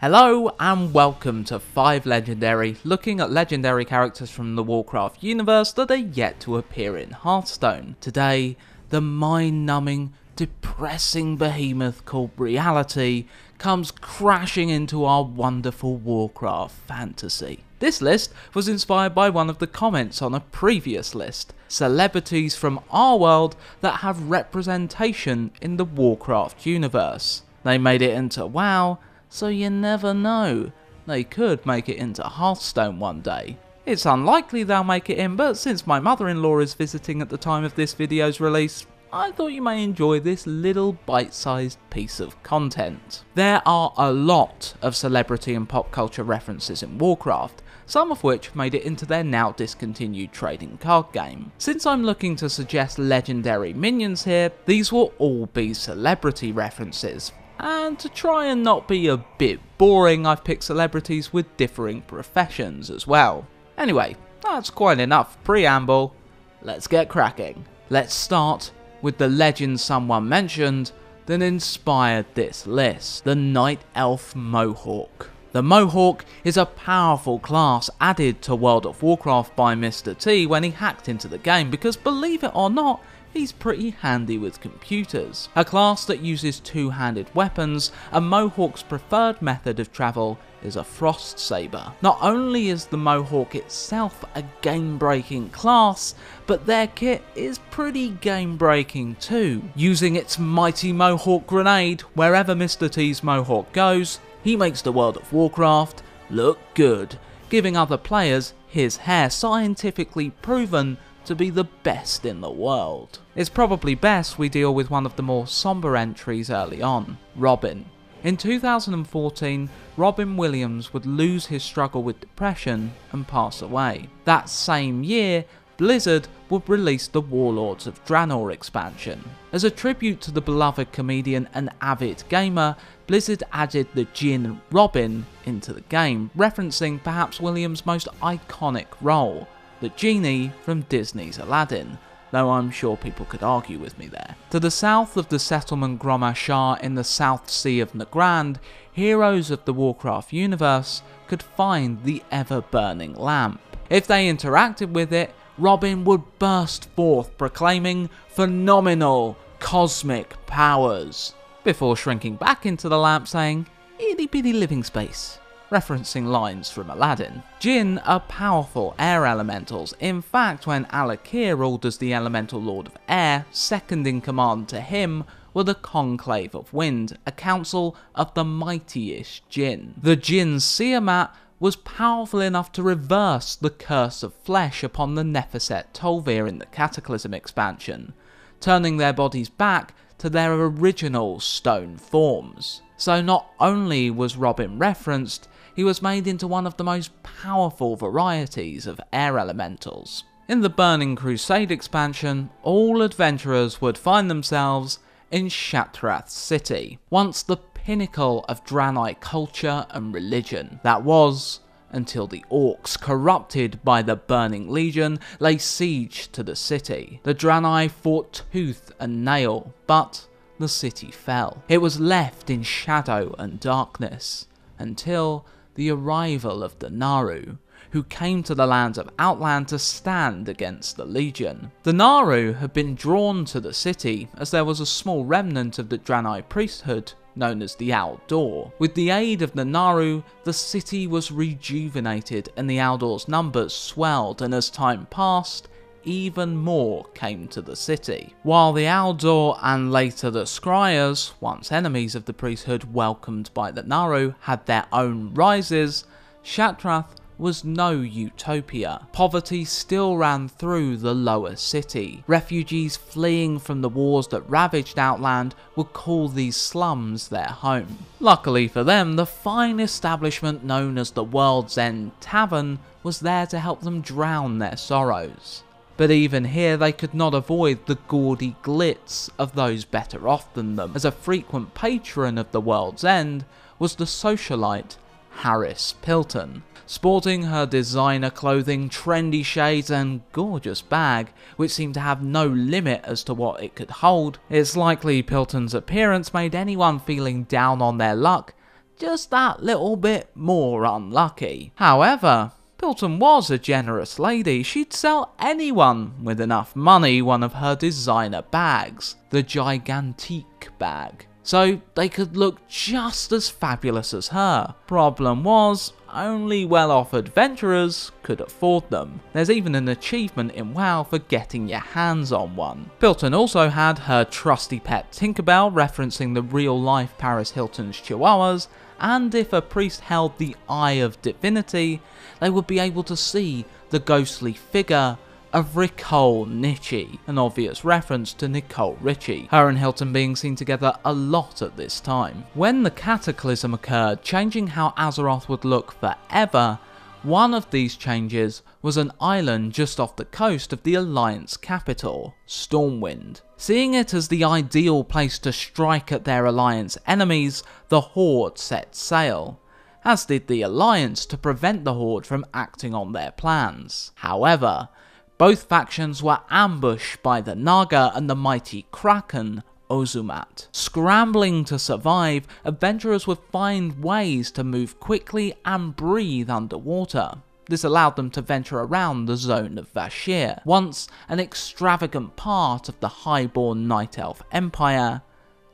Hello and welcome to 5 Legendary, looking at legendary characters from the Warcraft universe that are yet to appear in Hearthstone. Today, the mind-numbing, depressing behemoth called reality comes crashing into our wonderful Warcraft fantasy. This list was inspired by one of the comments on a previous list, celebrities from our world that have representation in the Warcraft universe. They made it into WoW, so you never know, they could make it into Hearthstone one day. It's unlikely they'll make it in, but since my mother-in-law is visiting at the time of this video's release, I thought you may enjoy this little bite-sized piece of content. There are a lot of celebrity and pop culture references in Warcraft, some of which made it into their now discontinued trading card game. Since I'm looking to suggest legendary minions here, these will all be celebrity references. And to try and not be a bit boring, I've picked celebrities with differing professions as well. Anyway, that's quite enough preamble. Let's get cracking. Let's start with the legend someone mentioned that inspired this list, the Night Elf Mohawk. The Mohawk is a powerful class added to World of Warcraft by Mr. T when he hacked into the game because, believe it or not, he's pretty handy with computers. A class that uses two-handed weapons, a Mohawk's preferred method of travel is a frost saber. Not only is the Mohawk itself a game-breaking class, but their kit is pretty game-breaking too. Using its mighty Mohawk grenade wherever Mr. T's Mohawk goes, he makes the World of Warcraft look good, giving other players his hair scientifically proven to be the best in the world. It's probably best we deal with one of the more somber entries early on, Robin. In 2014, Robin Williams would lose his struggle with depression and pass away. That same year, Blizzard would release the Warlords of Draenor expansion. As a tribute to the beloved comedian and avid gamer, Blizzard added the Djinn Robin into the game, referencing perhaps Williams' most iconic role, the genie from Disney's Aladdin, though I'm sure people could argue with me there. To the south of the settlement Gromashar in the South Sea of Nagrand, heroes of the Warcraft universe could find the ever-burning lamp. If they interacted with it, Robin would burst forth proclaiming phenomenal cosmic powers, before shrinking back into the lamp saying, "Itty bitty living space," referencing lines from Aladdin. Djinn are powerful air elementals. In fact, when Alakir ruled as the elemental lord of air, second in command to him were the Conclave of Wind, a council of the mightiest Djinn. The Djinn Siamat was powerful enough to reverse the curse of flesh upon the Nephesset Tolvir in the Cataclysm expansion, turning their bodies back to their original stone forms. So not only was Robin referenced, he was made into one of the most powerful varieties of air elementals. In the Burning Crusade expansion, all adventurers would find themselves in Shattrath City, once the pinnacle of Draenei culture and religion. That was, until the Orcs, corrupted by the Burning Legion, lay siege to the city. The Draenei fought tooth and nail, but the city fell. It was left in shadow and darkness, until the arrival of the Naru, who came to the lands of Outland to stand against the Legion. The Naru had been drawn to the city as there was a small remnant of the Draenei priesthood known as the Aldor. With the aid of the Naru, the city was rejuvenated and the Aldor's numbers swelled, and as time passed, even more came to the city. While the Aldor and later the Scryers, once enemies of the priesthood welcomed by the Naru, had their own rises, Shattrath was no utopia. Poverty still ran through the lower city. Refugees fleeing from the wars that ravaged Outland would call these slums their home. Luckily for them, the fine establishment known as the World's End Tavern was there to help them drown their sorrows. But even here they could not avoid the gaudy glitz of those better off than them, as a frequent patron of the World's End was the socialite Harris Pilton, sporting her designer clothing, trendy shades and gorgeous bag, which seemed to have no limit as to what it could hold. It's likely Pilton's appearance made anyone feeling down on their luck just that little bit more unlucky. However, Pilton was a generous lady. She'd sell anyone with enough money one of her designer bags, the Gigantique bag, so they could look just as fabulous as her. Problem was, only well-off adventurers could afford them. There's even an achievement in WoW for getting your hands on one. Pilton also had her trusty pet Tinkerbell, referencing the real-life Paris Hilton's chihuahuas, and if a priest held the Eye of Divinity, they would be able to see the ghostly figure of Nicole Richie, an obvious reference to Nicole Richie, her and Hilton being seen together a lot at this time. When the cataclysm occurred, changing how Azeroth would look forever, one of these changes was an island just off the coast of the Alliance capital, Stormwind. Seeing it as the ideal place to strike at their Alliance enemies, the Horde set sail, as did the Alliance to prevent the Horde from acting on their plans. However, both factions were ambushed by the Naga and the mighty Kraken, Ozumat. Scrambling to survive, adventurers would find ways to move quickly and breathe underwater. This allowed them to venture around the zone of Vashir, once an extravagant part of the highborn Night Elf Empire,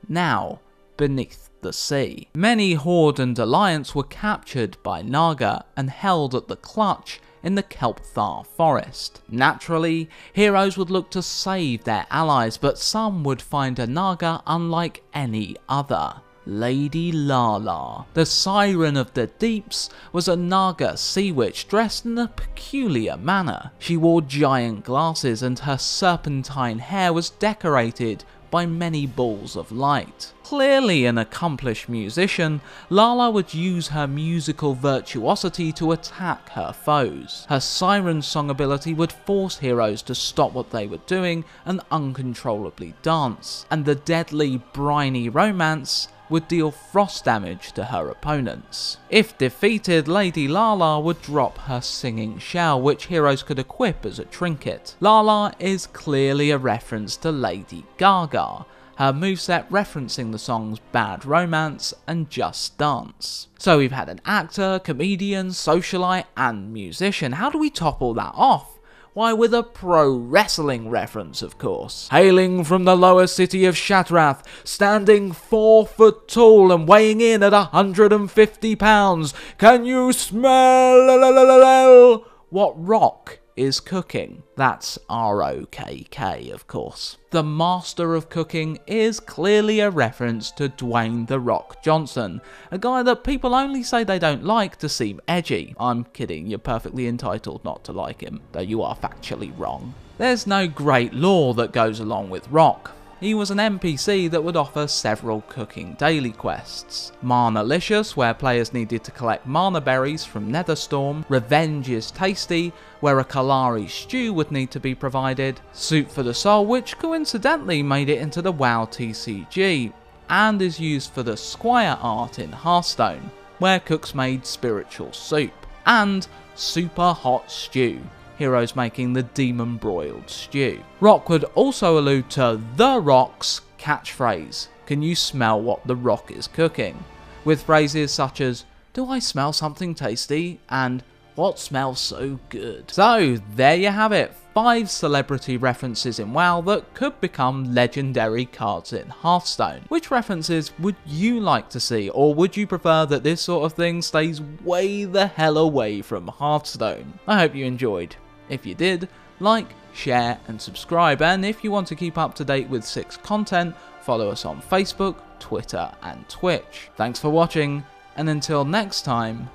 now beneath the sea. Many Horde and Alliance were captured by Naga and held at the clutch in the Kelpthar forest. Naturally, heroes would look to save their allies, but some would find a Naga unlike any other. Lady Lala, the Siren of the Deeps, was a Naga sea witch dressed in a peculiar manner. She wore giant glasses and her serpentine hair was decorated by many balls of light. Clearly an accomplished musician, Lala would use her musical virtuosity to attack her foes. Her siren song ability would force heroes to stop what they were doing and uncontrollably dance, and the deadly briny romance would deal frost damage to her opponents. If defeated, Lady Lala would drop her singing shell, which heroes could equip as a trinket. Lala is clearly a reference to Lady Gaga, her moveset referencing the songs Bad Romance and Just Dance. So we've had an actor, comedian, socialite and musician. How do we top all that off? Why, with a pro wrestling reference, of course. Hailing from the lower city of Shatrath, standing 4 foot tall and weighing in at 150 pounds, can you smell what rock is cooking? That's R-O-K-K, of course. The master of cooking is clearly a reference to Dwayne "The Rock" Johnson, a guy that people only say they don't like to seem edgy. I'm kidding, you're perfectly entitled not to like him, though you are factually wrong. There's no great lore that goes along with Rock. He was an NPC that would offer several cooking daily quests. Manalicious, where players needed to collect mana berries from Netherstorm. Revenge is Tasty, where a Kalari stew would need to be provided. Soup for the Soul, which coincidentally made it into the WoW TCG, and is used for the Squire art in Hearthstone, where cooks made spiritual soup. And Super Hot Stew, heroes making the demon broiled stew. Rock would also allude to The Rock's catchphrase, "Can you smell what The Rock is cooking?" with phrases such as, "Do I smell something tasty?" and "What smells so good?" So there you have it, 5 celebrity references in WoW that could become legendary cards in Hearthstone. Which references would you like to see, or would you prefer that this sort of thing stays way the hell away from Hearthstone? I hope you enjoyed. If you did, like, share and subscribe, and if you want to keep up to date with 6 content, follow us on Facebook, Twitter and Twitch. Thanks for watching, and until next time,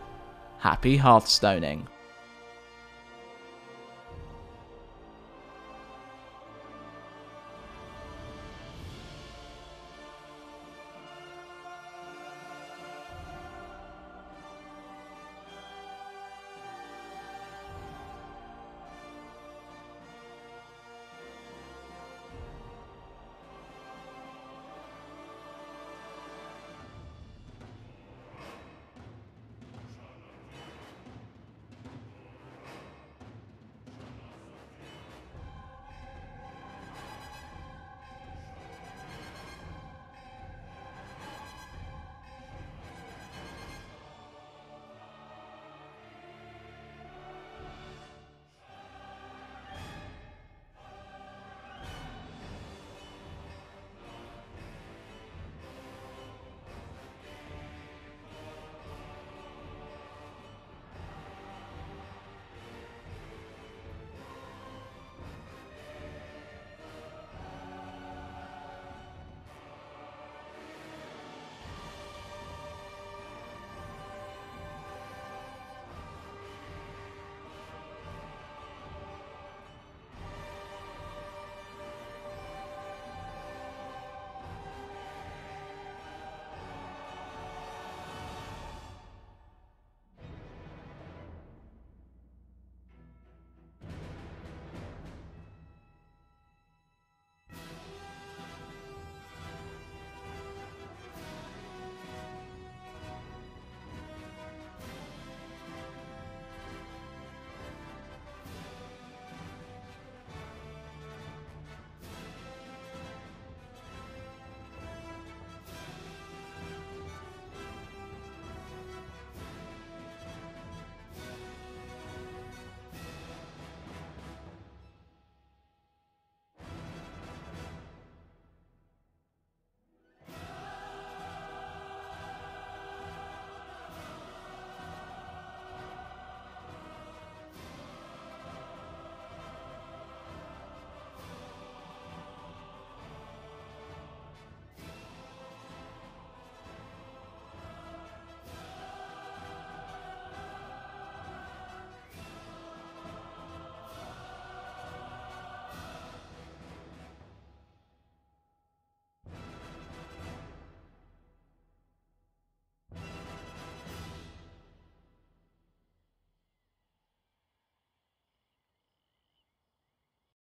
happy Hearthstoning.